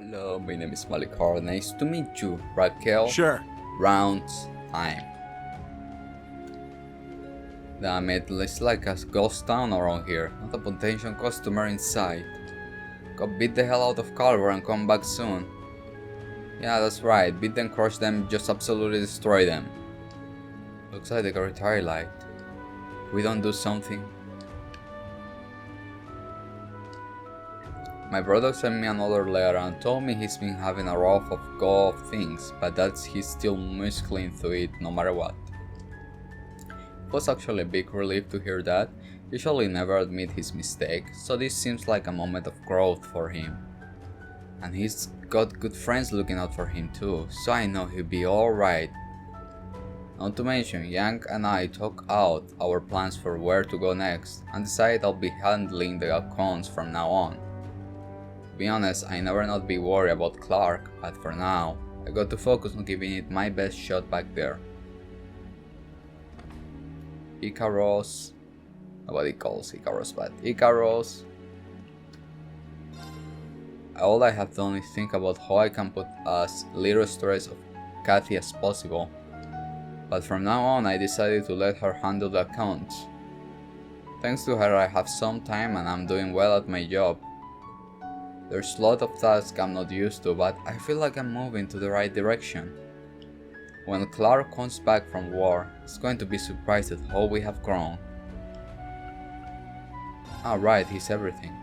Hello, my name is Malik. Nice to meet you, Raquel. Sure. Rounds time. Damn it, it's like a ghost town around here. Not a potential customer in sight. Go beat the hell out of Calvert and come back soon. Yeah, that's right. Beat them, crush them, just absolutely destroy them. Looks like they got a tire light. We don't do something. My brother sent me another letter and told me he's been having a rough go of things, but that he's still muscling through it no matter what. It was actually a big relief to hear that. Usually never admit his mistake, so this seems like a moment of growth for him. And he's got good friends looking out for him too, so I know he'll be alright. Not to mention, Yang and I talk out our plans for where to go next, and decide I'll be handling the accounts from now on. To be honest, I never not be worried about Clark, but for now, I got to focus on giving it my best shot back there. Icaros. Nobody calls Icaros, but Icaros. All I have done is think about how I can put as little stress of Kathy as possible. But from now on, I decided to let her handle the accounts. Thanks to her, I have some time and I'm doing well at my job. There's a lot of tasks I'm not used to, but I feel like I'm moving to the right direction. When Clark comes back from war, he's going to be surprised at how we have grown. Right, he's everything.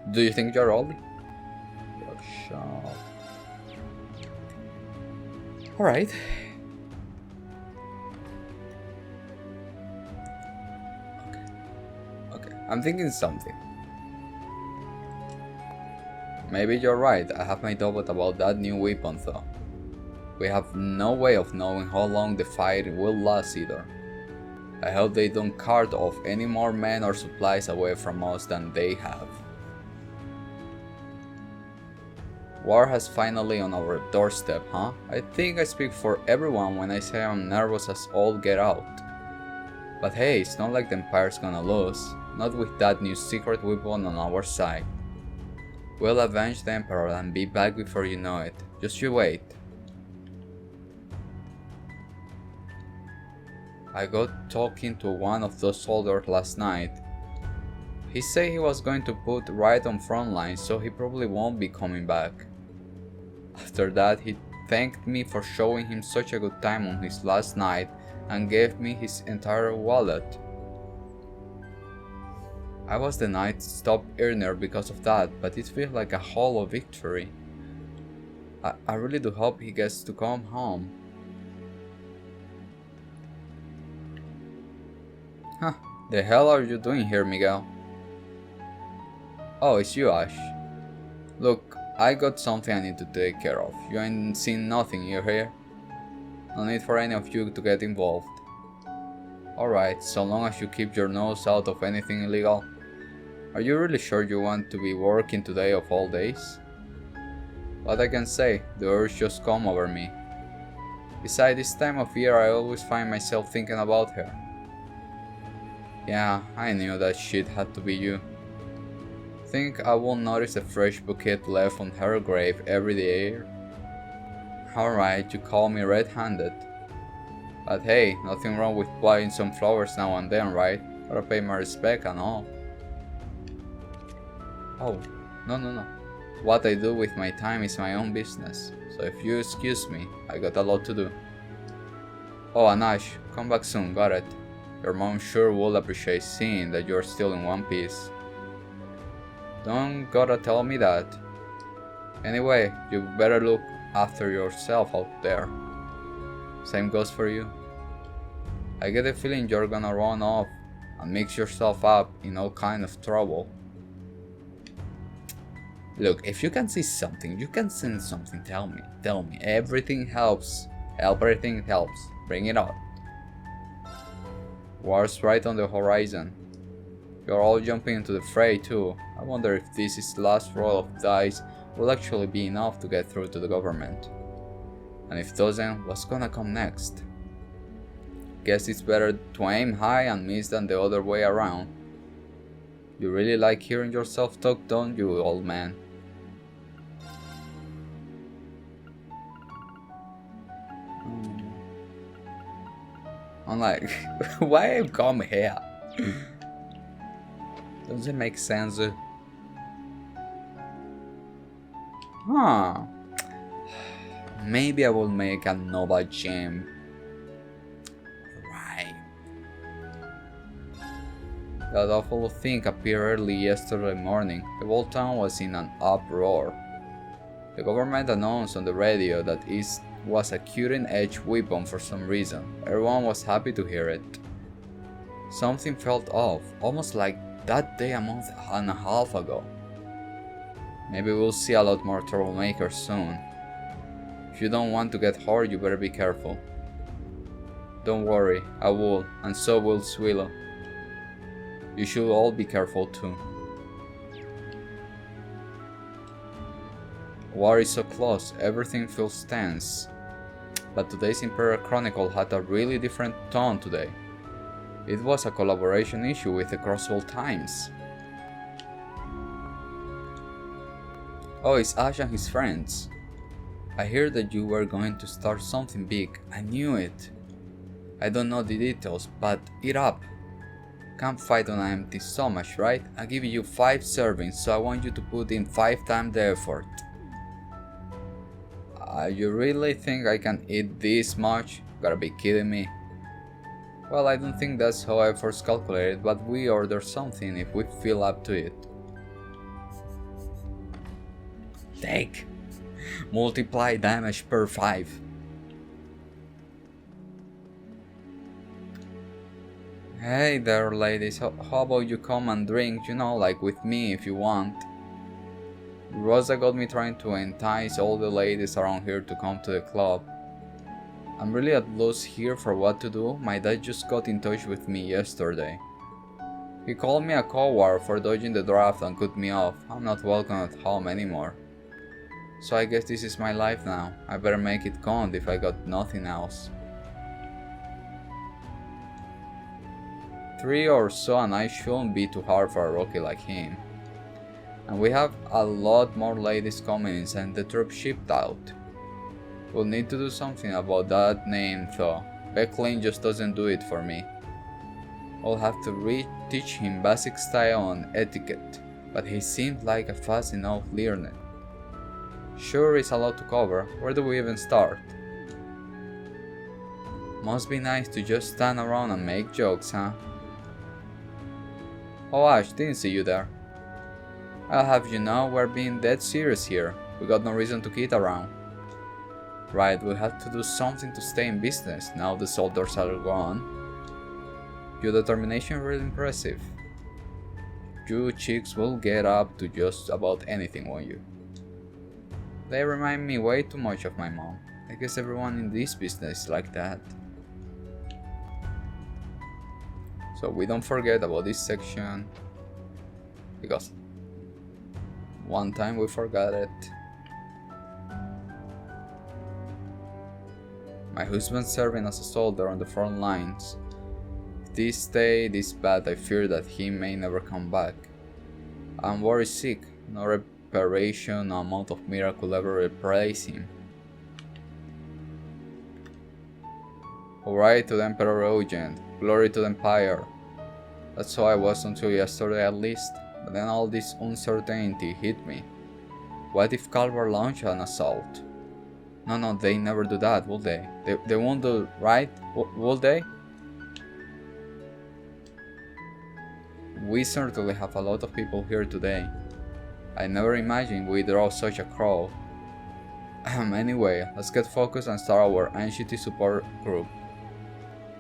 Do you think you're old? Workshop. Alright. Okay, I'm thinking something. Maybe you're right, I have my doubt about that new weapon though. We have no way of knowing how long the fight will last either. I hope they don't cart off any more men or supplies away from us than they have. War has finally on our doorstep, huh? I think I speak for everyone when I say I'm nervous as all get out. But hey, it's not like the Empire's gonna lose, not with that new secret weapon on our side. We'll avenge the Emperor and be back before you know it. Just you wait. I got talking to one of those soldiers last night. He said he was going to put right on front line, so he probably won't be coming back. After that, he thanked me for showing him such a good time on his last night and gave me his entire wallet. I was the night's top earner because of that, but it feels like a hollow victory. I really do hope he gets to come home. Huh, the hell are you doing here, Miguel? Oh, it's you, Ash. Look, I got something I need to take care of. You ain't seen nothing, you hear? No need for any of you to get involved. Alright, so long as you keep your nose out of anything illegal. Are you really sure you want to be working today of all days? What I can say, the urge just come over me. Besides, this time of year I always find myself thinking about her. Yeah, I knew that shit had to be you. Think I won't notice a fresh bouquet left on her grave every day? Alright, you call me red-handed. But hey, nothing wrong with planting some flowers now and then, right? Gotta pay my respect and all. Oh, no. What I do with my time is my own business, so if you excuse me, I got a lot to do. Oh, and Ash, come back soon, got it? Your mom sure will appreciate seeing that you're still in one piece. Don't gotta tell me that. Anyway, you better look after yourself out there. Same goes for you. I get the feeling you're gonna run off and mix yourself up in all kind of trouble. Look, if you can see something, you can sense something, tell me. Everything helps. Everything helps. Bring it on. War's right on the horizon. You're all jumping into the fray too. I wonder if this last roll of dice will actually be enough to get through to the government. And if it doesn't, what's gonna come next? Guess it's better to aim high and miss than the other way around. You really like hearing yourself talk, don't you, old man? I'm like, why you come here? Doesn't make sense. Huh. Maybe I will make a Nova gem. Right. That awful thing appeared early yesterday morning. The whole town was in an uproar. The government announced on the radio that it was a cutting-edge weapon for some reason. Everyone was happy to hear it. Something felt off, almost like that day a month and a half ago. Maybe we'll see a lot more troublemakers soon. If you don't want to get hurt, you better be careful. Don't worry, I will, and so will Swillow. You should all be careful too. War is so close, everything feels tense. But today's Imperial Chronicle had a really different tone today. It was a collaboration issue with the Crossbow Times. Oh, it's Ash and his friends. I heard that you were going to start something big. I knew it. I don't know the details, but eat up. Can't fight on an empty stomach, right? I give you 5 servings, so I want you to put in 5 times the effort. You really think I can eat this much? Gotta be kidding me. Well, I don't think that's how effort's calculated, but we order something if we feel up to it. Take! Multiply damage per 5. Hey there, ladies, how about you come and drink, you know, like with me if you want. Rosa got me trying to entice all the ladies around here to come to the club. I'm really at loss here for what to do. My dad just got in touch with me yesterday. He called me a coward for dodging the draft and cut me off. I'm not welcome at home anymore. So I guess this is my life now. I better make it count if I got nothing else. 3 or so and I shouldn't be too hard for a rookie like him. And we have a lot more ladies coming inside the troop shipped out. We'll need to do something about that name though. Becklin just doesn't do it for me. I'll have to re-teach him basic style and etiquette, but he seemed like a fast enough learner. Sure, it's a lot to cover. Where do we even start? Must be nice to just stand around and make jokes, huh? Oh Ash, didn't see you there. I'll have you know we're being dead serious here. We got no reason to kid around. Right, we'll have to do something to stay in business now the soldiers are gone. Your determination really impressive. You chicks will get up to just about anything, won't you? They remind me way too much of my mom. I guess everyone in this business is like that. So we don't forget about this section, because one time we forgot it. My husband's serving as a soldier on the front lines. If this stay this bad, I fear that he may never come back. I'm very sick. No reparation, no amount of miracle will ever replace him. Alright to the Emperor Eugene. Glory to the Empire. That's how I was until yesterday at least, but then all this uncertainty hit me. What if Calvar launched an assault? No, they never do that, will they? They won't do, right? Will they? We certainly have a lot of people here today. I never imagined we'd draw such a crowd. Anyway, let's get focused and start our anxiety support group.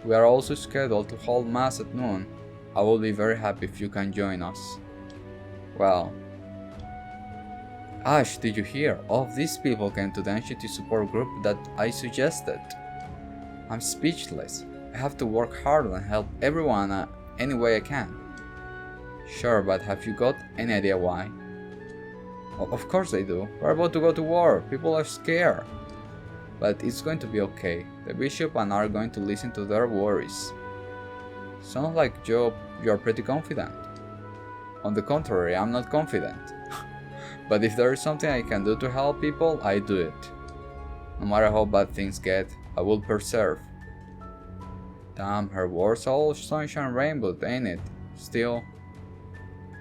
We are also scheduled to hold mass at noon. I will be very happy if you can join us. Well, Ash, did you hear? All of these people came to the anxiety support group that I suggested. I'm speechless. I have to work hard and help everyone any way I can. Sure, but have you got any idea why? Of course I do. We're about to go to war. People are scared. But it's going to be okay. The bishop and I are going to listen to their worries. Sounds like Job, you're pretty confident. On the contrary, I'm not confident. But if there is something I can do to help people, I do it. No matter how bad things get, I will persevere. Damn, her words all sunshine and rainbow, ain't it? Still,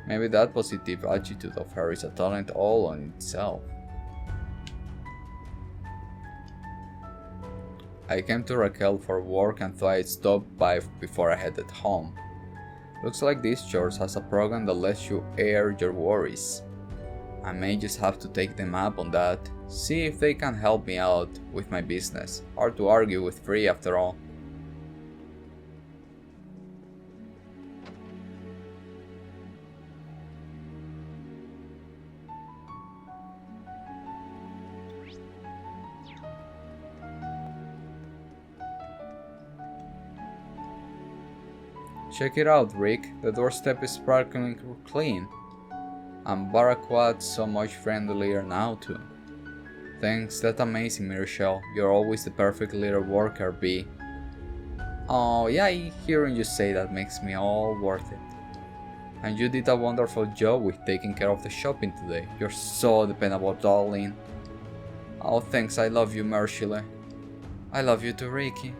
maybe that positive attitude of her is a talent all on itself. I came to Raquel for work and thought I'd stop by before I headed home. Looks like this church has a program that lets you air your worries. I may just have to take them up on that, see if they can help me out with my business. Hard to argue with free after all. Check it out, Rick. The doorstep is sparkling clean. And Baraquat's so much friendlier now too. Thanks, that's amazing, Michelle. You're always the perfect little worker bee. Oh yeah, hearing you say that makes me all worth it. And you did a wonderful job with taking care of the shopping today. You're so dependable, darling. Oh thanks, I love you, Mercile. I love you too, Ricky.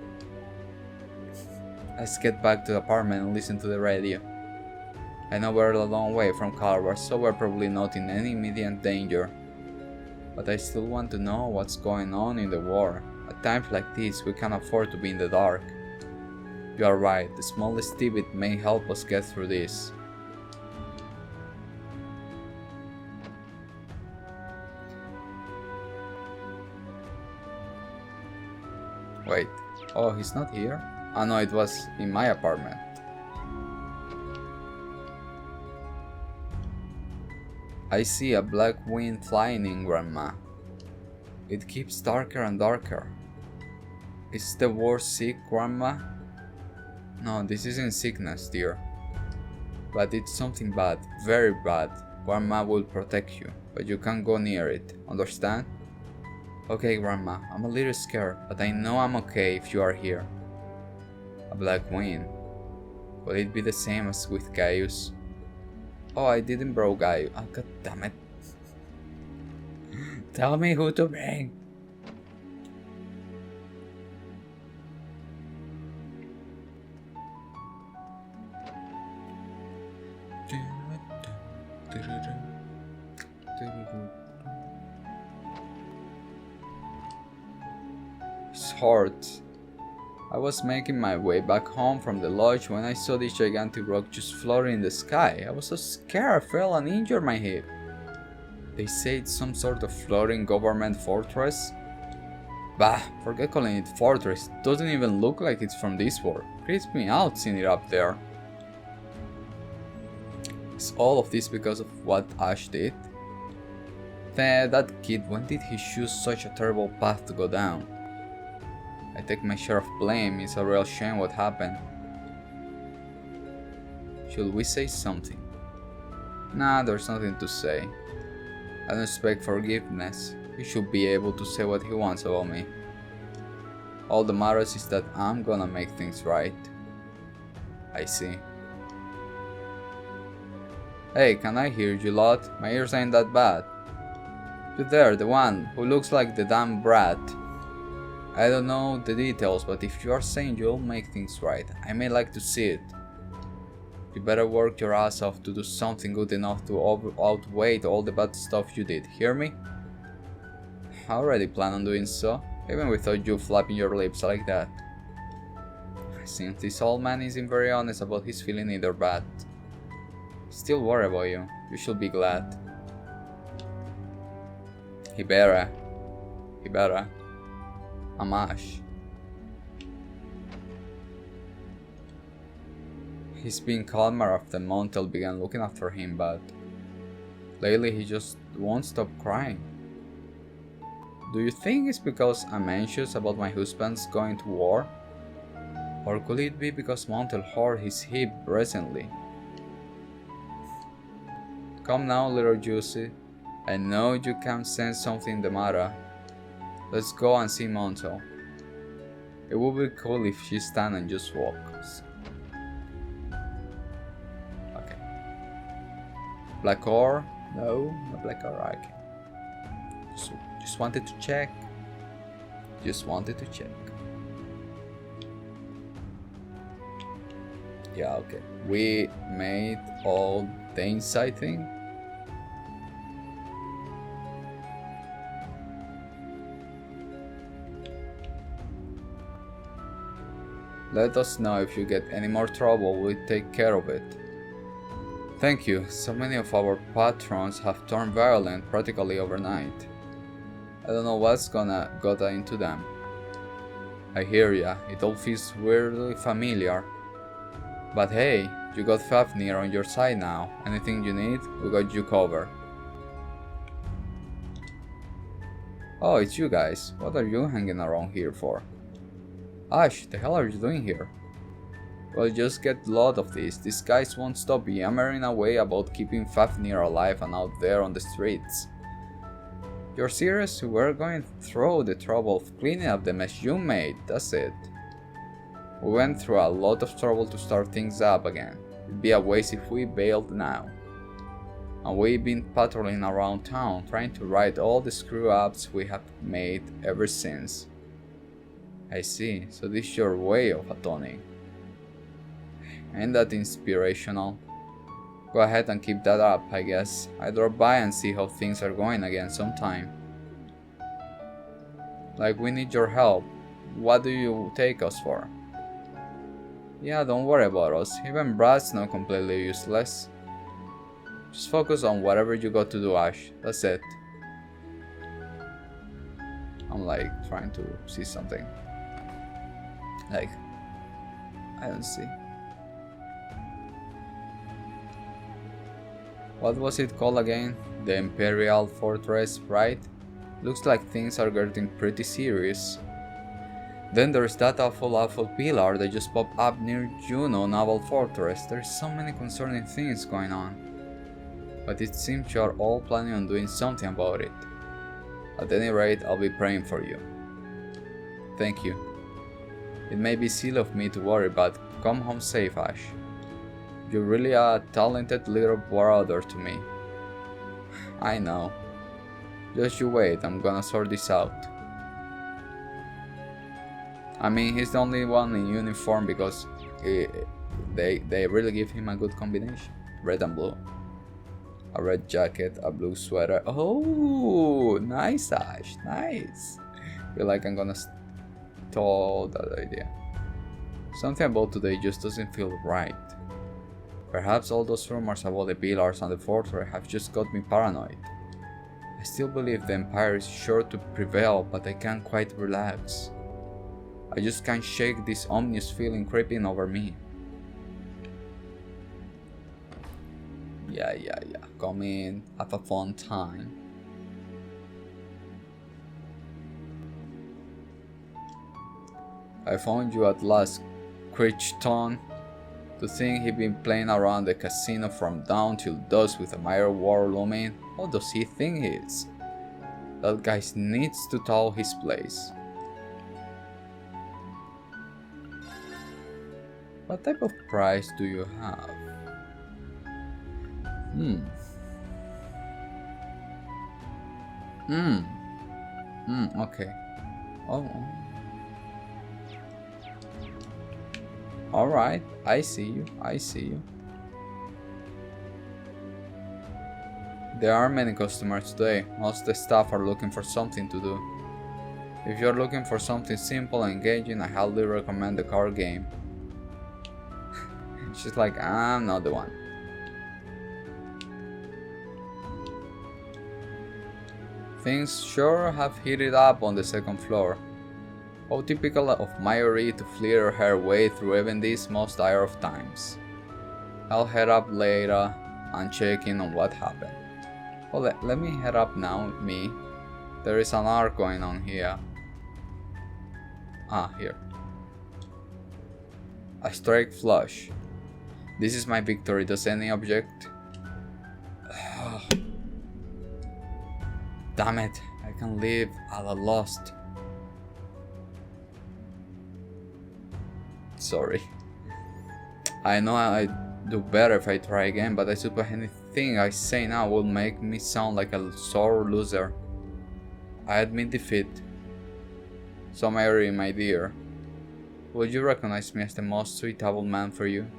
Let's get back to the apartment and listen to the radio. I know we're a long way from Calvar, so we're probably not in any immediate danger. But I still want to know what's going on in the war. At times like this, we can't afford to be in the dark. You are right, the smallest tidbit may help us get through this. Wait, oh, he's not here? Oh no, it was in my apartment. I see a black wind flying in, Grandma. It keeps darker and darker. Is the war sick, Grandma? No, this isn't sickness, dear. But it's something bad, very bad. Grandma will protect you, but you can't go near it, understand? Okay, Grandma, I'm a little scared, but I know I'm okay if you are here. A black wind. Will it be the same as with Gaius? Oh, I didn't bro Gaius. Oh, god damn it. Tell me who to bring. His heart. I was making my way back home from the lodge when I saw this gigantic rock just floating in the sky. I was so scared I fell and injured my hip. They say it's some sort of floating government fortress. Bah, forget calling it fortress. It doesn't even look like it's from this world. Creeps me out seeing it up there. Is all of this because of what Ash did? That kid, when did he choose such a terrible path to go down? I take my share of blame, it's a real shame what happened. Should we say something? Nah, there's nothing to say. I don't expect forgiveness. He should be able to say what he wants about me. All that matters is that I'm gonna make things right. I see. Hey, can I hear you, lot? My ears ain't that bad. You there, the one who looks like the damn brat. I don't know the details, but if you are saying you'll make things right, I may like to see it. You better work your ass off to do something good enough to outweigh all the bad stuff you did, hear me? I already plan on doing so, even without you flapping your lips like that. Since this old man isn't very honest about his feeling either bad. Still worry about you, you should be glad. He better. I'm Ash. He's been calmer after Montel began looking after him, but lately he just won't stop crying. Do you think it's because I'm anxious about my husband's going to war? Or could it be because Montel hurt his hip recently? Come now, little Jessy. I know you can sense something the matter. Let's go and see Montel. It would be cool if she stand and just walks. Okay. Black ore? No, not black ore. Okay. Just wanted to check. Yeah, okay. We made all the inside thing. Let us know if you get any more trouble, we'll take care of it. Thank you. So many of our patrons have turned violent practically overnight. I don't know what's got into them. I hear ya, it all feels weirdly familiar. But hey, you got Fafnir on your side now. Anything you need, we got you covered. Oh, it's you guys. What are you hanging around here for? Ash, the hell are you doing here? Well, just get a lot of this. These guys won't stop yammering away about keeping Fafnir alive and out there on the streets. You're serious? We're going through the trouble of cleaning up the mess you made, that's it. We went through a lot of trouble to start things up again. It'd be a waste if we bailed now. And we've been patrolling around town trying to right all the screw-ups we have made ever since. I see, so this is your way of atoning. Ain't that inspirational? Go ahead and keep that up, I guess. I drop by and see how things are going again sometime. Like, we need your help. What do you take us for? Yeah, don't worry about us. Even Brad's not completely useless. Just focus on whatever you got to do, Ash. That's it. I'm like trying to see something. Like, I don't see. What was it called again? The Imperial Fortress, right? Looks like things are getting pretty serious. Then there's that awful pillar that just popped up near Juno Naval Fortress. There's so many concerning things going on. But it seems you're all planning on doing something about it. At any rate, I'll be praying for you. Thank you. It may be silly of me to worry, but come home safe, Ash. You're really a talented little brother to me. I know. Just you wait, I'm gonna sort this out. I mean, he's the only one in uniform because they really give him a good combination. Red and blue. A red jacket, a blue sweater. Oh, nice, Ash, nice. Feel like I'm gonna steal that idea. Something about today just doesn't feel right. Perhaps all those rumors about the pillars and the fortress have just got me paranoid. I still believe the Empire is sure to prevail, but I can't quite relax. I just can't shake this ominous feeling creeping over me. Yeah. Come in, have a fun time. I found you at last, Crichton. To think he'd been playing around the casino from dawn till dusk with a minor war looming. What does he think he is? That guy needs to tell his place. What type of prize do you have? Okay. Oh. Alright, I see you. There are many customers today. Most of the staff are looking for something to do. If you're looking for something simple and engaging, I highly recommend the card game. She's like, I'm not the one. Things sure have heated up on the second floor. How typical of Mayuri to flitter her way through even these most dire of times. I'll head up later and check in on what happened. Well, let me head up now, me. There is an arc going on here. Ah, here. A strike flush. This is my victory. Does any object... Damn it, I can't live at a lost. Sorry. I know I'd do better if I try again, but I suppose anything I say now will make me sound like a sore loser. I admit defeat. So Mary, my dear, would you recognize me as the most suitable man for you?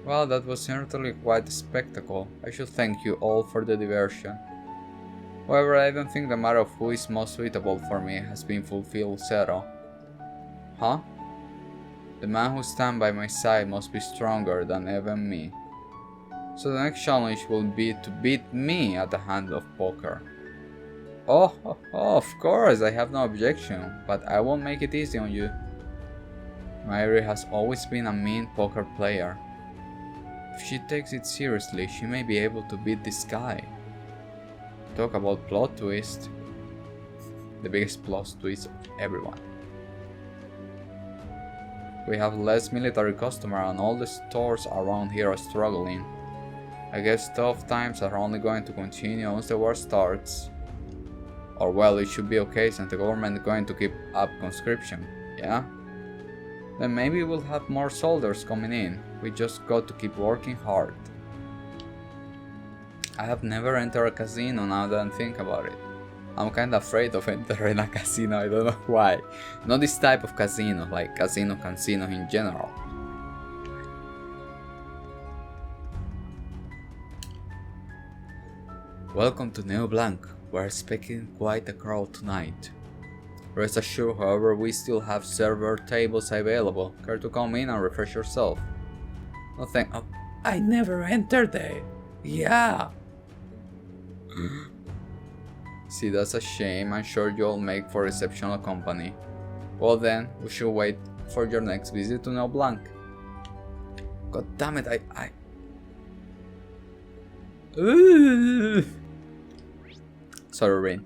Well, that was certainly quite a spectacle. I should thank you all for the diversion. However, I don't think the matter of who is most suitable for me has been fulfilled, Zero. Huh? The man who stands by my side must be stronger than even me. So the next challenge will be to beat me at the hand of poker. Oh, of course, I have no objection, but I won't make it easy on you. Mary has always been a mean poker player. If she takes it seriously, she may be able to beat this guy. Talk about plot twist. The biggest plot twist of everyone. We have less military customer and all the stores around here are struggling. I guess tough times are only going to continue once the war starts. Or well, it should be okay since the government is going to keep up conscription, yeah? Then maybe we'll have more soldiers coming in. We just got to keep working hard. I have never entered a casino now that I think about it. I'm kinda afraid of entering a casino, I don't know why. Not this type of casino, like casinos in general. Welcome to Neo Blanc. We're expecting quite a crowd tonight. Rest assured, however, we still have server tables available. Care to come in and refresh yourself? Nothing. Oh, I never entered there. Yeah. See, that's a shame. I'm sure you'll make for exceptional company. Well then, we should wait for your next visit to Neo Blanc. God damn it, Ooh. Sorry, Rain.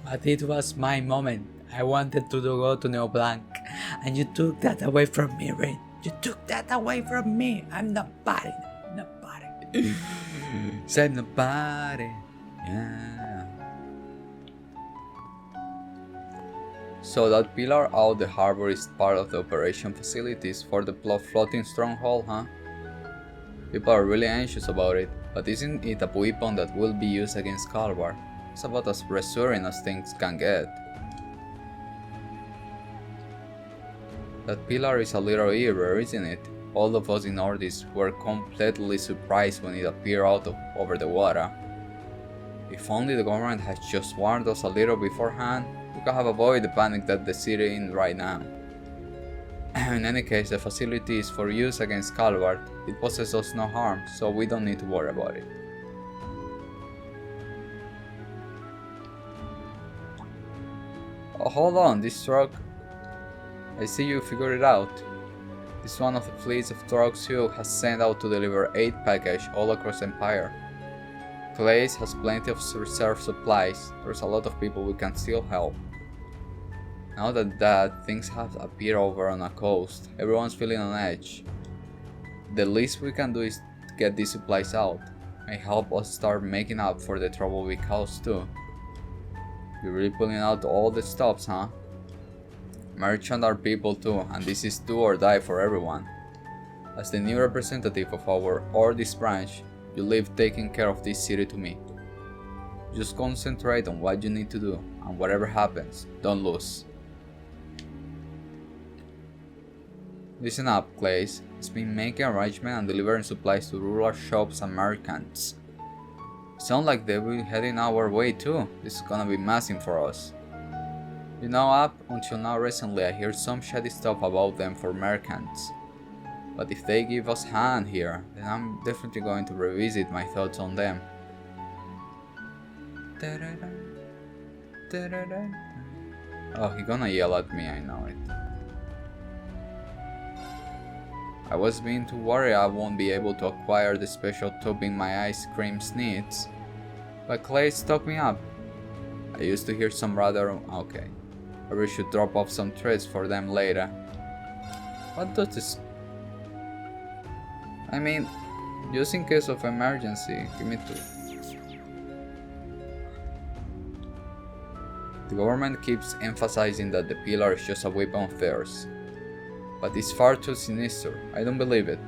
But it was my moment. I wanted to go to Neo Blanc, and you took that away from me, Rain. You took that away from me. I'm nobody. Nobody. Said nobody. Yeah. So that pillar out the harbor is part of the operation facilities for the floating stronghold, huh? People are really anxious about it, but isn't it a weapon that will be used against Calvar? It's about as reassuring as things can get. That pillar is a little eerie, isn't it? All of us in Nordis were completely surprised when it appeared over the water. If only the government had just warned us a little beforehand, we could have avoided the panic that the city is in right now. In any case, the facility is for use against Calvart. It poses us no harm, so we don't need to worry about it. Oh, hold on, this truck... I see you figured it out. This is one of the fleets of trucks Hugh has sent out to deliver aid package all across the Empire. Clays has plenty of reserve supplies. There's a lot of people we can still help. Now that things have appeared over on the coast, everyone's feeling on edge. The least we can do is get these supplies out. May help us start making up for the trouble we caused too. You're really pulling out all the stops, huh? Merchant are people too, and this is do or die for everyone. As the new representative of our Ordis branch, you leave taking care of this city to me. Just concentrate on what you need to do, and whatever happens, don't lose. Listen up, Clays. It's been making arrangements and delivering supplies to rural shops and merchants. Sound like they'll be heading our way too. This is gonna be massive for us. You know, up until now recently I heard some shady stuff about them for merchants. But if they give us a hand here, then I'm definitely going to revisit my thoughts on them. Oh, he's gonna yell at me, I know it. I was beginning to worry I won't be able to acquire the special topping my ice cream needs. But Clay stuck me up. I used to hear some rather... okay. I really should drop off some threads for them later. What does this... I mean, just in case of emergency, give me 2. The government keeps emphasizing that the pillar is just a weapon of theirs. But it's far too sinister. I don't believe it.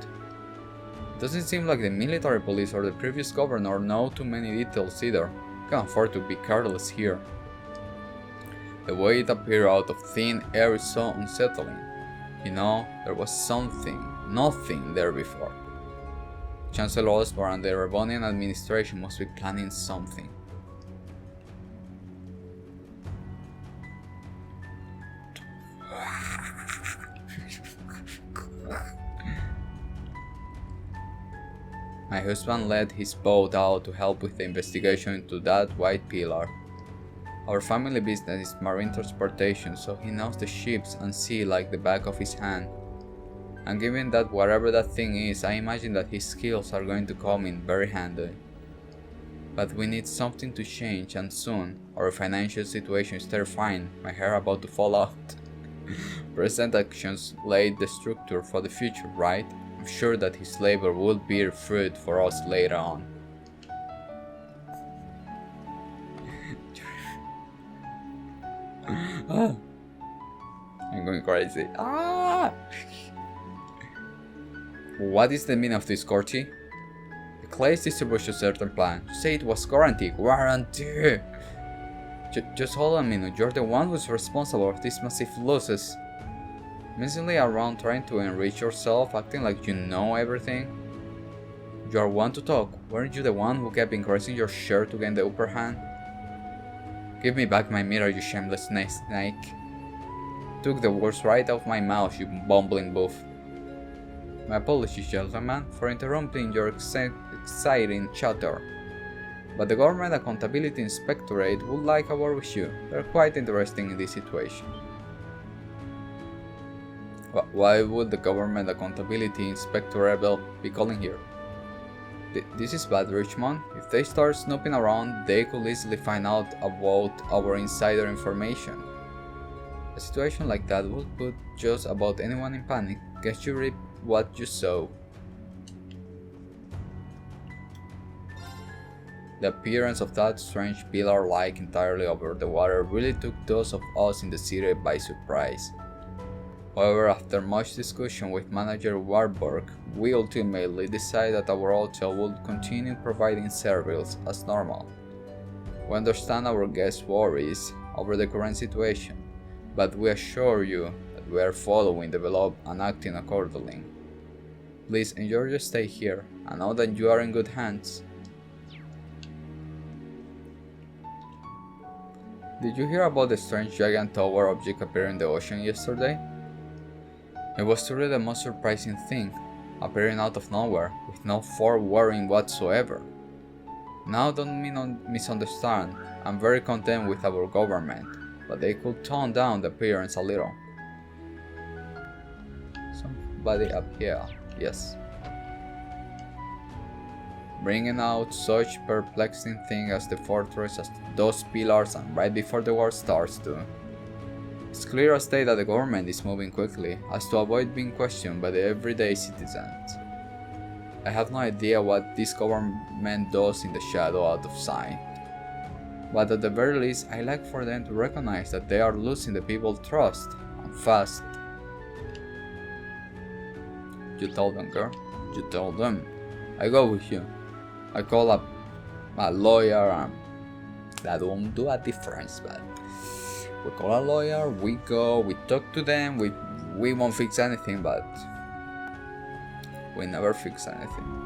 It doesn't seem like the military police or the previous governor know too many details either. I can't afford to be careless here. The way it appeared out of thin air is so unsettling. You know, there was nothing there before. Chancellor Osborne and the Rebonian administration must be planning something. My husband led his boat out to help with the investigation into that white pillar. Our family business is marine transportation, so he knows the ships and sea like the back of his hand. And given that whatever that thing is, I imagine that his skills are going to come in very handy. But we need something to change, and soon. Our financial situation is terrifying, my hair about to fall out. Present actions laid the structure for the future, right? I'm sure that his labor will bear fruit for us later on. I'm going crazy. What is the meaning of this, Corti? The Clays distribution certain plan. You say it was guaranteed. Guarantee! Just hold on a minute. You're the one who's responsible for these massive losses. Messing around trying to enrich yourself, acting like you know everything. You are one to talk. Weren't you the one who kept increasing your share to gain the upper hand? Give me back my mirror, you shameless snake. Took the words right out of my mouth, you bumbling boof. My apologies, gentlemen, for interrupting your exciting chatter. But the Government Accountability Inspectorate would like a word with you. They're quite interesting in this situation. Why would the Government Accountability Inspectorate be calling here? This is bad, Richmond. If they start snooping around, they could easily find out about our insider information. A situation like that would put just about anyone in panic. Guess you reap what you sow. The appearance of that strange pillar like entirely over the water really took those of us in the city by surprise. However, after much discussion with manager Warburg, we ultimately decided that our hotel would continue providing service as normal. We understand our guests' worries over the current situation, but we assure you that we are following the law and acting accordingly. Please enjoy your stay here and know that you are in good hands. Did you hear about the strange giant tower object appearing in the ocean yesterday? It was truly the most surprising thing, appearing out of nowhere, with no forewarning whatsoever. Now don't misunderstand, I'm very content with our government, but they could tone down the appearance a little. Somebody up here, yes. Bringing out such perplexing thing as the fortress, as those pillars, and right before the war starts too. It's clear as day that the government is moving quickly, as to avoid being questioned by the everyday citizens. I have no idea what this government does in the shadow out of sight. But at the very least, I like for them to recognize that they are losing the people's trust, and fast. You told them, girl. You told them. I go with you. I call up a lawyer, and that won't do a difference, but we call a lawyer, we go, we talk to them, we won't fix anything, but we never fix anything.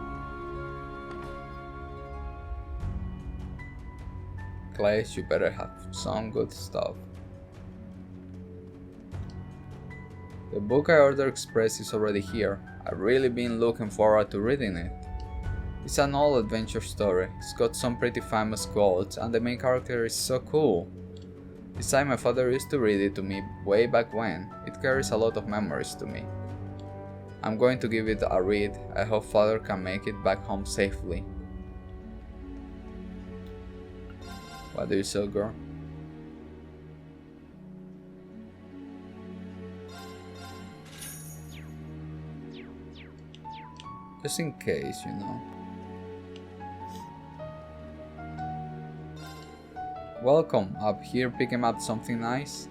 Clays, you better have some good stuff. The book I ordered express is already here. I've really been looking forward to reading it. It's an old adventure story. It's got some pretty famous quotes, and the main character is so cool. Besides, my father used to read it to me way back when. It carries a lot of memories to me. I'm going to give it a read. I hope father can make it back home safely. What do you say, girl? Just in case, you know. Welcome, up here picking up something nice?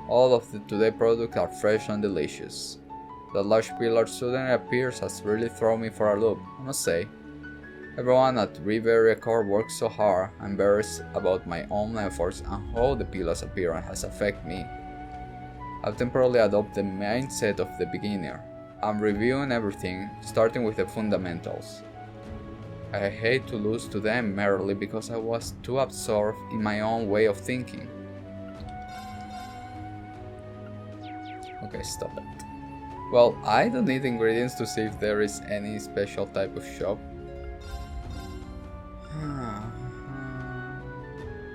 All of the today products are fresh and delicious. The large pillar suddenly appears has really thrown me for a loop, I must say. Everyone at Riveria Core works so hard. I'm embarrassed about my own efforts and how the pillar's appearance has affected me. I've temporarily adopted the mindset of the beginner. I'm reviewing everything, starting with the fundamentals. I hate to lose to them merely because I was too absorbed in my own way of thinking. Okay, stop it. Well, I don't need ingredients to see if there is any special type of shop.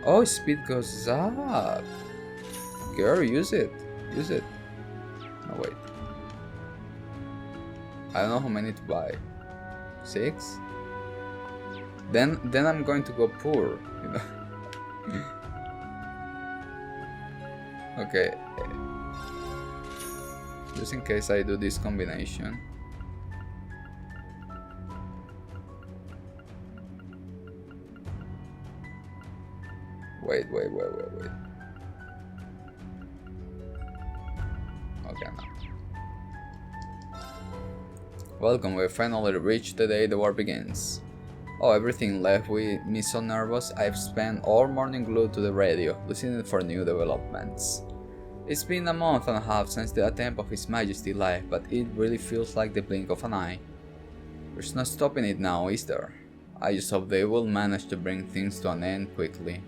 Oh, speed goes up. Girl, use it. Use it. No, wait. I don't know how many to buy. 6? Then I'm going to go poor, you know. Okay. Just in case I do this combination. Wait. Okay, now. Welcome, we finally reached the day the war begins. Oh, everything left with me so nervous, I've spent all morning glued to the radio, listening for new developments. It's been a month and a half since the attempt of His Majesty life, but it really feels like the blink of an eye. There's no stopping it now, is there? I just hope they will manage to bring things to an end quickly.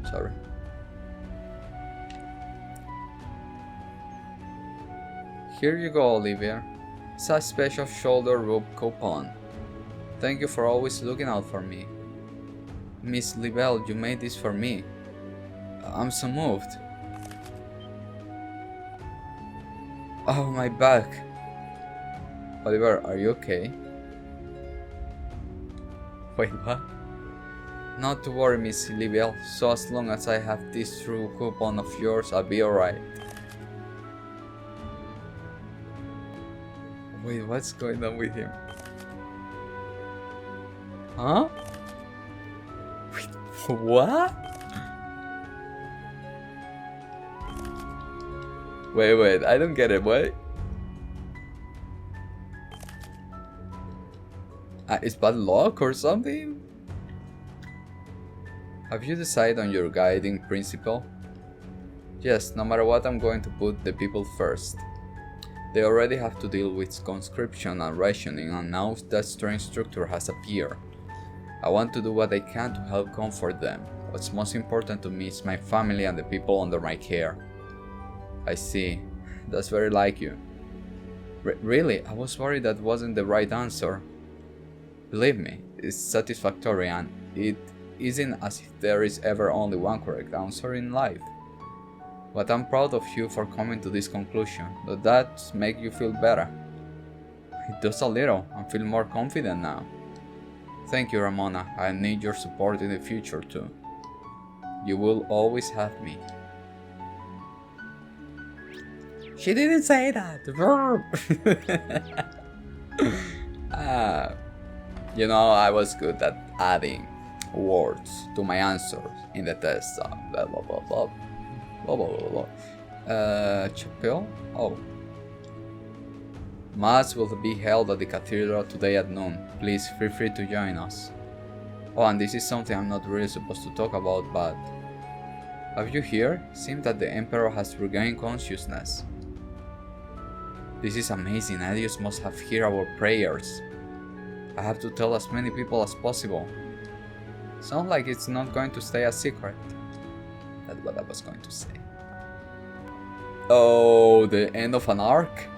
Sorry. Here you go, Olivia. It's a special shoulder rope coupon. Thank you for always looking out for me. Miss Libelle, you made this for me. I'm so moved. Oh, my back. Oliver, are you okay? Wait, what? Not to worry, Miss Libelle. So as long as I have this true coupon of yours, I'll be alright. Wait, what's going on with him? Huh? Wait, what? Wait, I don't get it, what? Is bad luck or something? Have you decided on your guiding principle? Yes, no matter what, I'm going to put the people first. They already have to deal with conscription and rationing, and now that strange structure has appeared. I want to do what I can to help comfort them. What's most important to me is my family and the people under my care. I see. That's very like you. Really, I was worried that wasn't the right answer. Believe me, it's satisfactory, and it isn't as if there is ever only one correct answer in life. But I'm proud of you for coming to this conclusion. Does that make you feel better? It does a little. I feel more confident now. Thank you, Ramona. I need your support in the future too. You will always have me. She didn't say that. Verb. You know, I was good at adding words to my answers in the test. Blah blah blah blah. Blah blah blah blah. Chapel? Oh. Mass will be held at the cathedral today at noon. Please feel free to join us. Oh, and this is something I'm not really supposed to talk about, but... Have you heard? Seems that the Emperor has regained consciousness. This is amazing. Adios must have heard our prayers. I have to tell as many people as possible. Sounds like it's not going to stay a secret. That's what I was going to say. Oh, the end of an arc?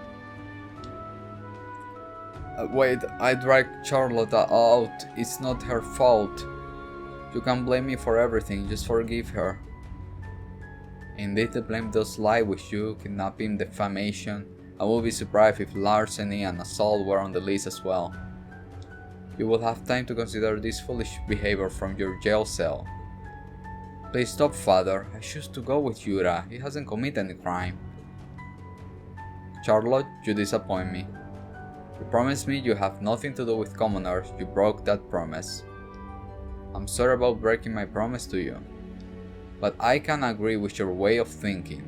Wait, I dragged Charlotte out. It's not her fault. You can blame me for everything, just forgive her. Indeed, the blame does lie with you, kidnapping, defamation. I will be surprised if larceny and assault were on the list as well. You will have time to consider this foolish behavior from your jail cell. Please stop, father. I choose to go with Jutta. He hasn't committed any crime. Charlotte, you disappoint me. You promised me you have nothing to do with commoners, you broke that promise. I'm sorry about breaking my promise to you, but I can agree with your way of thinking.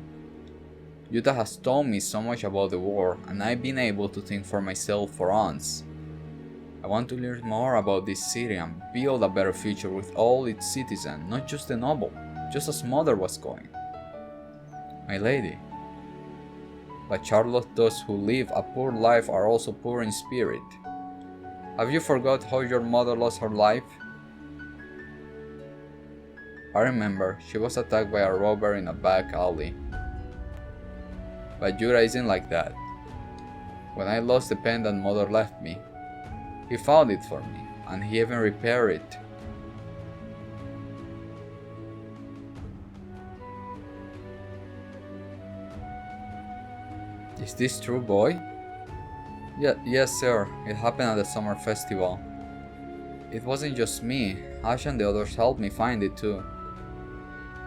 Jutta has told me so much about the war, and I've been able to think for myself for once. I want to learn more about this city and build a better future with all its citizens, not just the noble, just as mother was going. My lady. But Charlotte, those who live a poor life are also poor in spirit. Have you forgot how your mother lost her life? I remember, she was attacked by a robber in a back alley. But Jutta isn't like that. When I lost the pen that mother left me, he found it for me, and he even repaired it. Is this true, boy? Yes, sir. It happened at the summer festival. It wasn't just me. Ash and the others helped me find it too.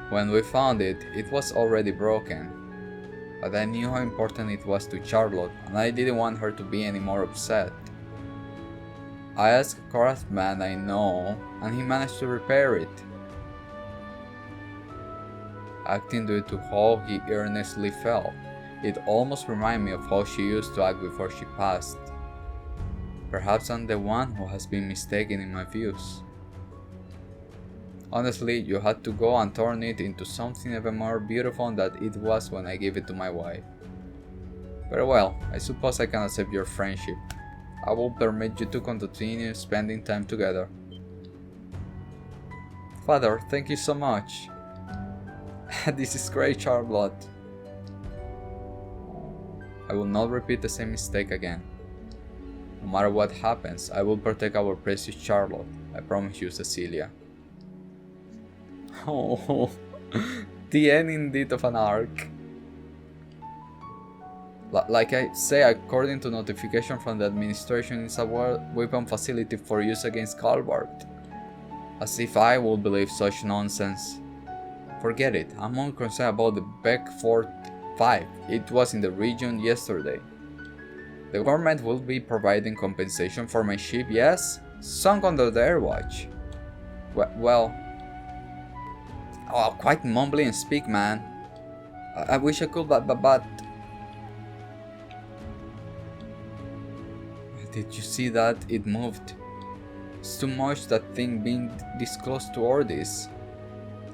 When we found it, it was already broken. But I knew how important it was to Charlotte, and I didn't want her to be any more upset. I asked a craftsman I know, and he managed to repair it. Acting due to how he earnestly felt, it almost reminded me of how she used to act before she passed. Perhaps I'm the one who has been mistaken in my views. Honestly, you had to go and turn it into something even more beautiful than it was when I gave it to my wife. Very well, I suppose I can accept your friendship. I will permit you to continue spending time together. Father, thank you so much. This is great, Charlotte. I will not repeat the same mistake again. No matter what happens, I will protect our precious Charlotte. I promise you, Cecilia. Oh, the end indeed of an arc. Like I say, according to notification from the administration, it's a weapon facility for use against Calvert. As if I would believe such nonsense. Forget it, I'm more concerned about the Beckford 5. It was in the region yesterday. The government will be providing compensation for my ship, yes? Sunk under their watch. Well... Oh, quite mumbly and speak, man. I wish I could, but... Did you see that? It moved. It's too much, that thing being this close to all this.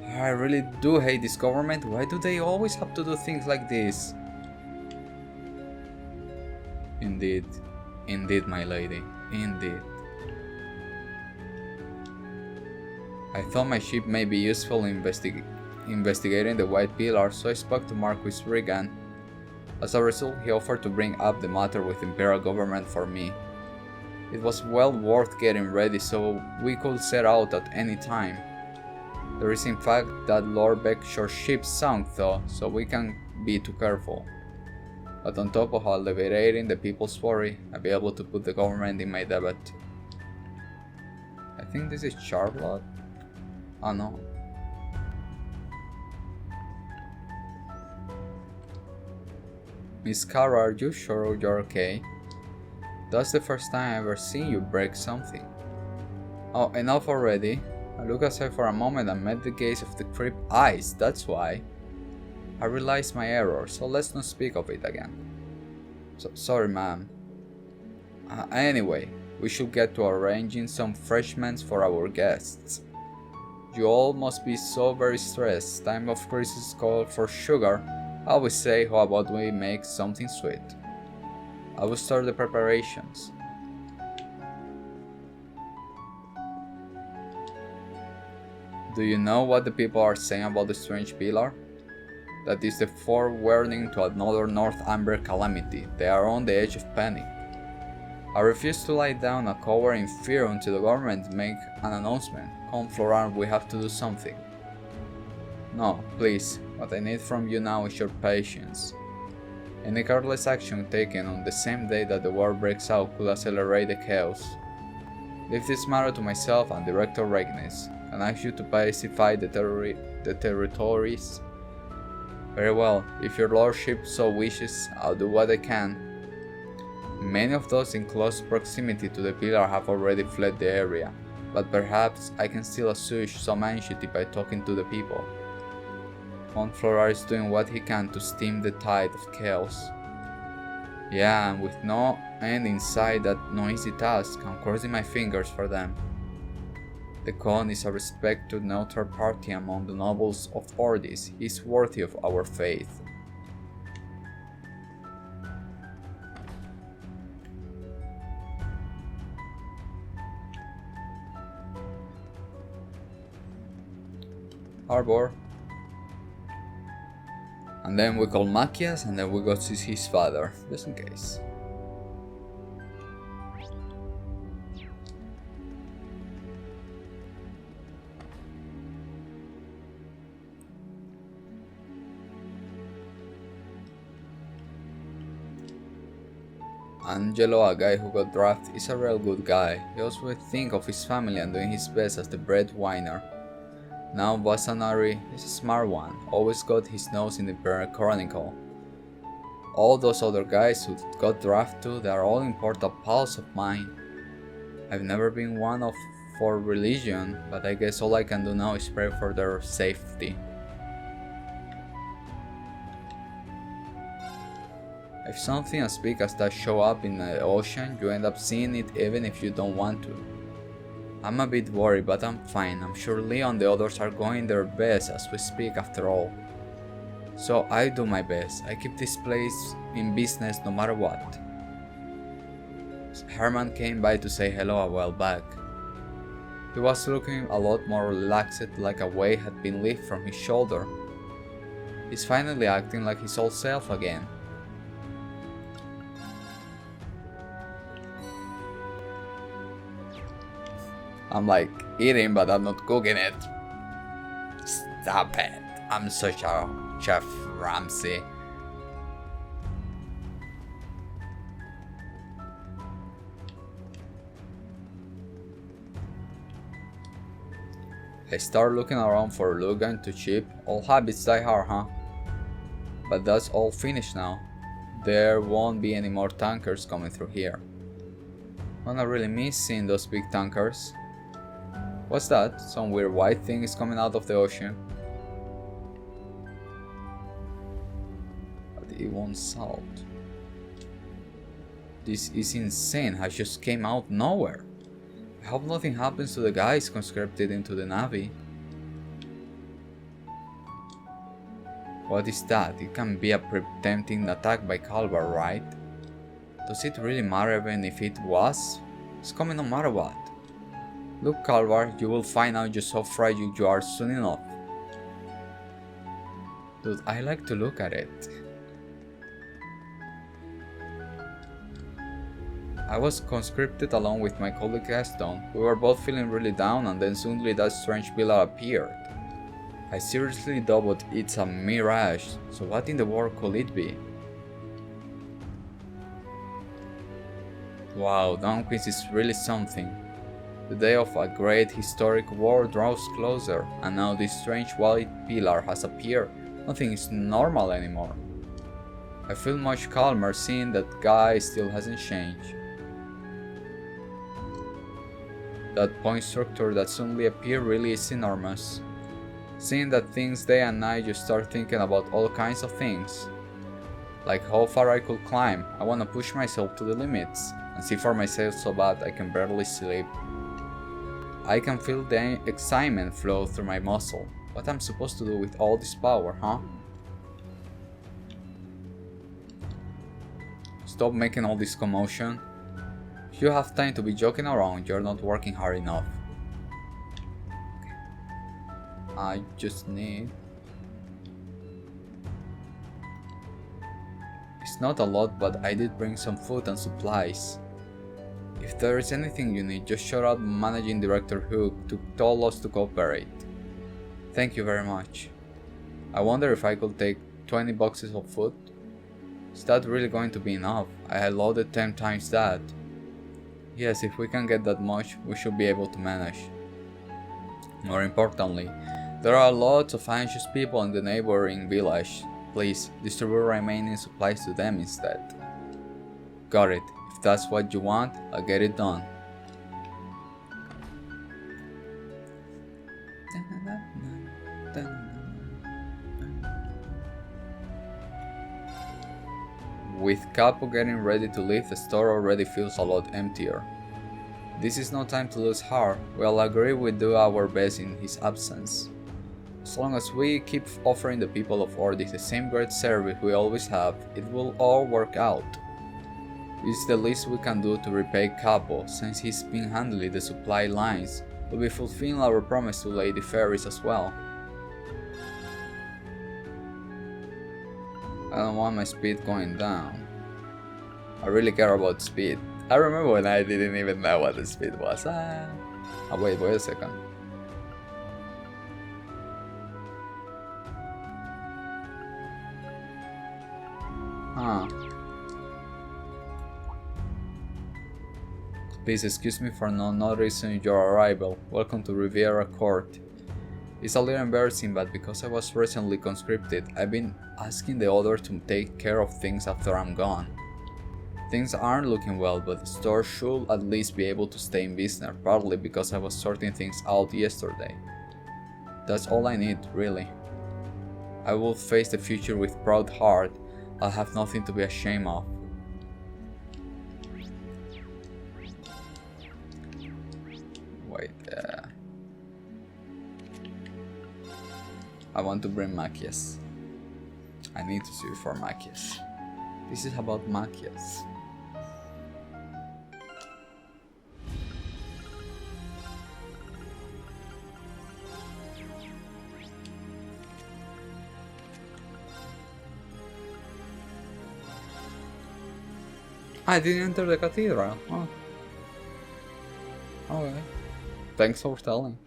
I really do hate this government. Why do they always have to do things like this? Indeed. Indeed, my lady. Indeed. I thought my ship may be useful in investigating the White Pillar, so I spoke to Marquis Regan. As a result, he offered to bring up the matter with the Imperial government for me. It was well worth getting ready so we could set out at any time. There is in fact that Lord Beckshore's ship sunk though, so we can't be too careful. But on top of alleviating the people's worry, I'll be able to put the government in my debt. I think this is Charlotte? Oh no. Miss Cara, are you sure you're okay? That's the first time I've ever seen you break something. Oh, enough already. I looked aside for a moment and met the gaze of the creep eyes, that's why. I realized my error, so let's not speak of it again. Sorry, ma'am. Anyway, we should get to arranging some refreshments for our guests. You all must be so very stressed. Time of crisis call for sugar. I always say, how about we make something sweet? I will start the preparations. Do you know what the people are saying about the strange pillar? That is the forewarning to another North Amber calamity. They are on the edge of panic. I refuse to lie down and cower in fear until the government make an announcement. Come, Florent, we have to do something. No, please. What I need from you now is your patience. Any careless action taken on the same day that the war breaks out could accelerate the chaos. Leave this matter to myself and Director Regnes. Can I ask you to pacify the territories? Very well, if your lordship so wishes, I'll do what I can. Many of those in close proximity to the pillar have already fled the area, but perhaps I can still assuage some anxiety by talking to the people. Mount Florar is doing what he can to stem the tide of chaos. Yeah, and with no end in sight, that's no easy task. I'm crossing my fingers for them. The Khan is a respected neutral party among the nobles of Ordis. He is worthy of our faith. Harbor. And then we call Machias, and then we go to see his father, just in case. Angelo, a guy who got drafted, is a real good guy. He always would think of his family and doing his best as the breadwinner. Now Basanari is a smart one, always got his nose in the Imperial Chronicle. All those other guys who got drafted too, they are all important pals of mine. I've never been one for religion, but I guess all I can do now is pray for their safety. If something as big as that show up in the ocean, you end up seeing it even if you don't want to. I'm a bit worried, but I'm fine. I'm sure Leo and the others are going their best as we speak after all. So I do my best. I keep this place in business no matter what. Herman came by to say hello a while back. He was looking a lot more relaxed, like a weight had been lifted from his shoulder. He's finally acting like his old self again. I'm like eating, but I'm not cooking it. Stop it. I'm such a Chef Ramsay. I start looking around for Lugan to chip. All habits die hard, huh? But that's all finished now. There won't be any more tankers coming through here. I'm not really miss seeing those big tankers. What's that? Some weird white thing is coming out of the ocean. But it won't salt. This is insane. I just came out nowhere. I hope nothing happens to the guys conscripted into the Navy. What is that? It can be a preempting attack by Calvar, right? Does it really matter even if it was? It's coming no matter what. Look, Calvar, you will find out just how fragile you are soon enough. Dude, I like to look at it. I was conscripted along with my colleague Gaston. We were both feeling really down, and then suddenly that strange villa appeared. I seriously doubt it's a mirage, so what in the world could it be? Wow, Dunquist is really something. The day of a great historic war draws closer, and now this strange white pillar has appeared. Nothing is normal anymore. I feel much calmer seeing that guy still hasn't changed. That point structure that suddenly appeared really is enormous. Seeing that things day and night, you start thinking about all kinds of things. Like how far I could climb. I wanna push myself to the limits, and see for myself so bad I can barely sleep. I can feel the excitement flow through my muscle. What I'm supposed to do with all this power, huh? Stop making all this commotion. If you have time to be joking around, you're not working hard enough. I just need... It's not a lot, but I did bring some food and supplies. If there is anything you need, just shout out Managing Director Hook to tell us to cooperate. Thank you very much. I wonder if I could take 20 boxes of food? Is that really going to be enough? I had loaded 10 times that. Yes, if we can get that much, we should be able to manage. More importantly, there are lots of anxious people in the neighboring village. Please, distribute remaining supplies to them instead. Got it. that's what you want, I'll get it done. With Capo getting ready to leave, the store already feels a lot emptier. This is no time to lose heart. We'll agree we do our best in his absence. As long as we keep offering the people of Ordis the same great service we always have, it will all work out. It's the least we can do to repay Capo, since he's been handling the supply lines. We'll be fulfilling our promise to Lady Fairies as well. I don't want my speed going down. I really care about speed. I remember when I didn't even know what the speed was. Wait a second. Please excuse me for not noticing your arrival. Welcome to Riviera Court. It's a little embarrassing, but because I was recently conscripted, I've been asking the others to take care of things after I'm gone. Things aren't looking well, but the store should at least be able to stay in business, partly because I was sorting things out yesterday. That's all I need, really. I will face the future with proud heart. I'll have nothing to be ashamed of. Wait, I want to bring Machias. I need to see for Machias. This is about Machias. I didn't enter the cathedral. Oh. Okay. Thanks for telling.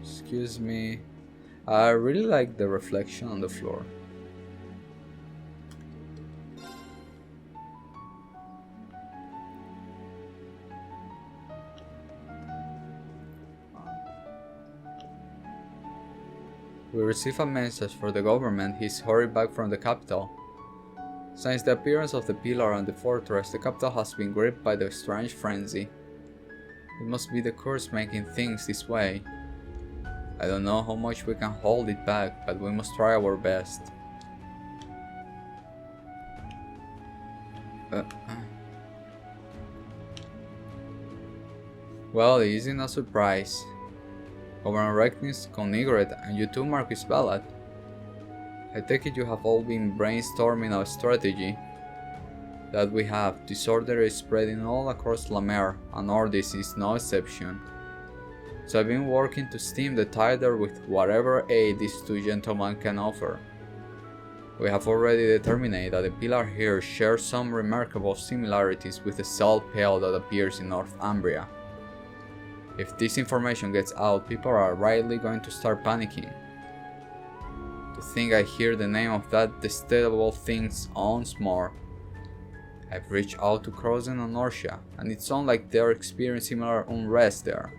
Excuse me. I really like the reflection on the floor. We receive a message for the government. He's hurried back from the capital. Since the appearance of the pillar and the fortress, the capital has been gripped by the strange frenzy. It must be the curse making things this way. I don't know how much we can hold it back, but we must try our best. Well, it isn't a surprise. Governor Recknis, Conigret, and you too, Marquis Ballad. I take it you have all been brainstorming a strategy. That we have. Disorder is spreading all across La Mer, and Ordis is no exception. So I've been working to stem the tide with whatever aid these two gentlemen can offer. We have already determined that the pillar here shares some remarkable similarities with the salt pail that appears in North Umbria. If this information gets out, people are rightly going to start panicking. To think I hear the name of that detestable thing once more. I've reached out to Crozen and Norcia, and it sounds like they're experiencing similar unrest there.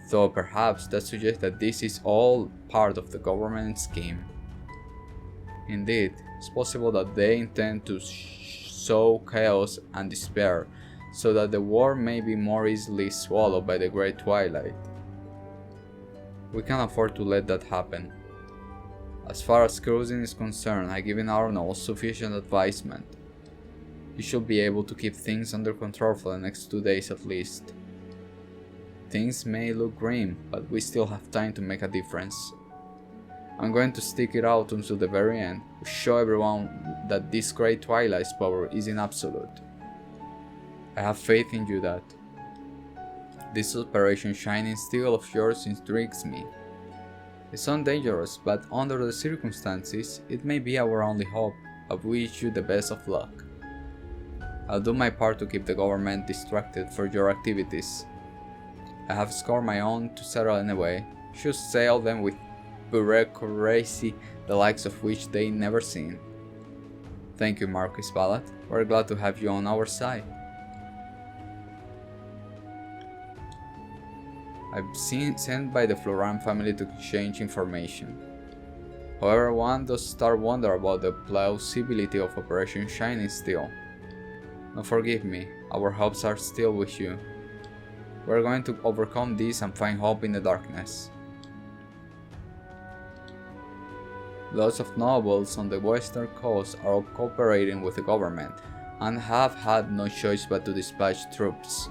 Though perhaps that suggests that this is all part of the government scheme. Indeed, it's possible that they intend to sow chaos and despair, so that the war may be more easily swallowed by the Great Twilight. We can't afford to let that happen. As far as cruising is concerned, I've given Arnold sufficient advisement. He should be able to keep things under control for the next 2 days at least. Things may look grim, but we still have time to make a difference. I'm going to stick it out until the very end, to show everyone that this Great Twilight's power isn't absolute. I have faith in you that. This Operation Shining Steel of yours intrigues me. It's undangerous, but under the circumstances, it may be our only hope. I wish you the best of luck. I'll do my part to keep the government distracted for your activities. I have scored my own to settle anyway. Should sail them with bureaucracy the likes of which they never seen. Thank you, Marquis Ballad. We're glad to have you on our side. I've been sent by the Floran family to exchange information. However, one does start wonder about the plausibility of Operation Shining Steel. No, forgive me, our hopes are still with you. We're going to overcome this and find hope in the darkness. Lots of nobles on the western coast are cooperating with the government and have had no choice but to dispatch troops.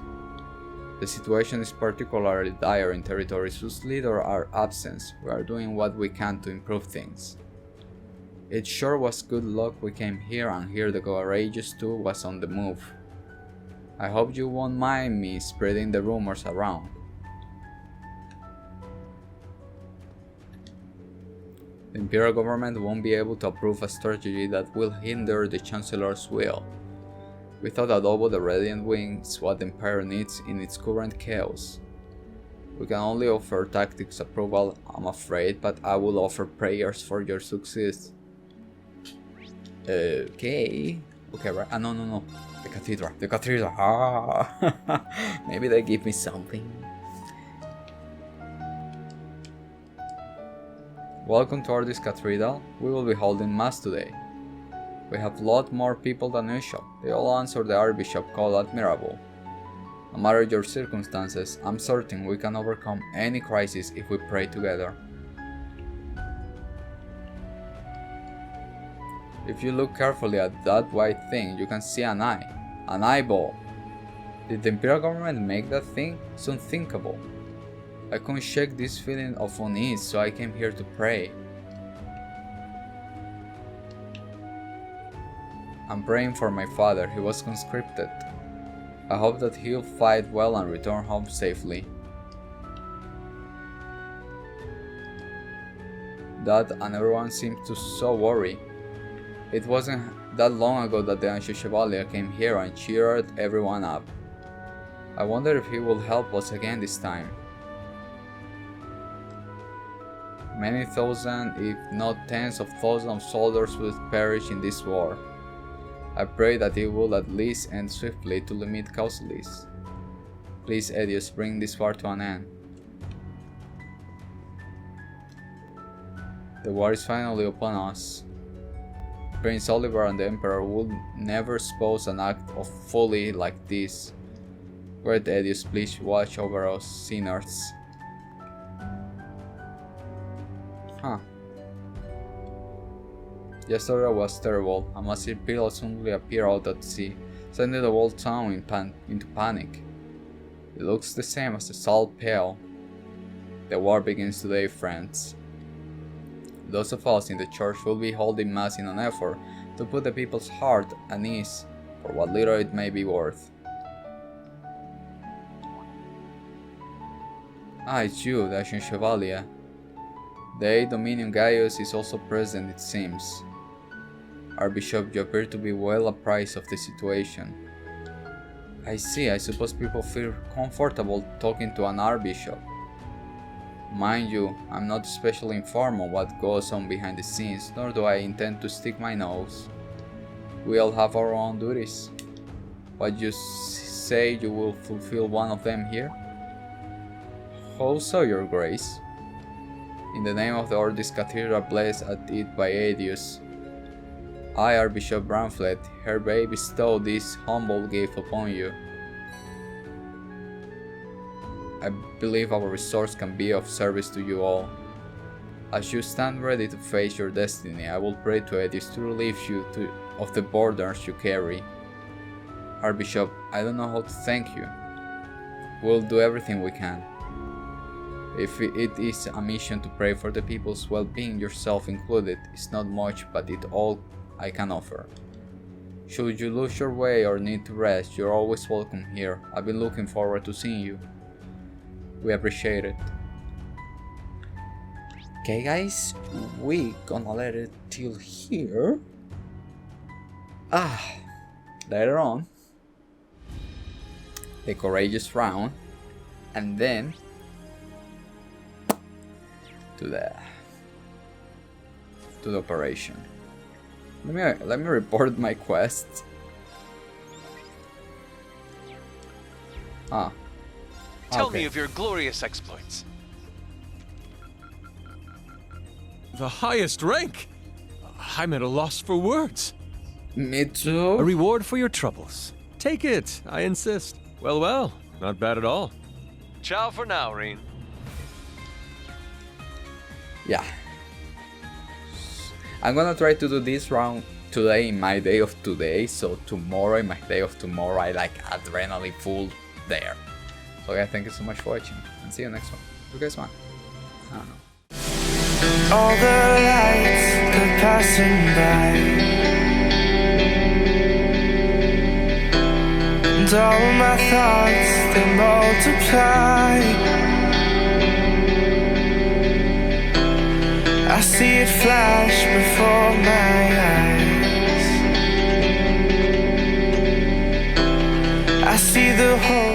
The situation is particularly dire in territories whose leaders are absent. We are doing what we can to improve things. It sure was good luck we came here, and here the courageous too was on the move. I hope you won't mind me spreading the rumors around. The Imperial government won't be able to approve a strategy that will hinder the Chancellor's will. Without a doubt, the Radiant Wing is what the Empire needs in its current chaos. We can only offer tactics approval, I'm afraid, but I will offer prayers for your success. Okay, right? No. The cathedral. Maybe they give me something. Welcome to Ardis Cathedral. We will be holding mass today. We have a lot more people than usual. They all answer the Archbishop call admirable. No matter your circumstances, I'm certain we can overcome any crisis if we pray together. If you look carefully at that white thing, you can see an eye. An eyeball. Did the Imperial government make that thing? It's unthinkable. I couldn't shake this feeling of unease, so I came here to pray. I'm praying for my father. He was conscripted. I hope that he'll fight well and return home safely. Dad and everyone seemed to so worry. It wasn't that long ago that the Ancient Chevalier came here and cheered everyone up. I wonder if he will help us again this time. Many thousand, if not tens of thousands of soldiers would perish in this war. I pray that it will at least end swiftly to limit casualties. Please, Edius, bring this war to an end. The war is finally upon us. Prince Oliver and the Emperor would never suppose an act of folly like this. Great Edius, please watch over us sinners. Yesterday was terrible. A massive pillar suddenly appeared out at sea, sending the whole town into panic. It looks the same as the salt pail. The war begins today, friends. Those of us in the church will be holding mass in an effort to put the people's heart at ease, for what little it may be worth. It's you, the Ancient Chevalier. The Eighth Dominion Gaius is also present, it seems. Archbishop, you appear to be well apprised of the situation. I see. I suppose people feel comfortable talking to an Archbishop. Mind you, I'm not especially informed on what goes on behind the scenes, nor do I intend to stick my nose. We all have our own duties. But you say you will fulfill one of them here? How so, Your Grace? In the name of the Ardis Cathedral blessed at it by Edius, I, Archbishop Bramflet, hereby bestow this humble gift upon you. I believe our resource can be of service to you all. As you stand ready to face your destiny, I will pray to Edius to relieve you of the burdens you carry. Archbishop, I don't know how to thank you. We'll do everything we can. If it is a mission to pray for the people's well-being, yourself included, it's not much, but it's all I can offer. Should you lose your way or need to rest, you're always welcome here. I've been looking forward to seeing you. We appreciate it. Okay guys, we gonna let it till here. Later on, the courageous round, and then to the operation. Let me report my quest. Tell me of your glorious exploits. The highest rank? I'm at a loss for words. Me too. A reward for your troubles. Take it, I insist. Well, well, not bad at all. Ciao for now, Reen. Yeah. I'm gonna try to do this round today in my day of today, so tomorrow in my day of tomorrow I like adrenaline full there. So yeah, thank you so much for watching and see you next one. You guys want? I don't know. All the lights, they're passing by, and all my thoughts, they multiply. I see it flash before my eyes. I see the whole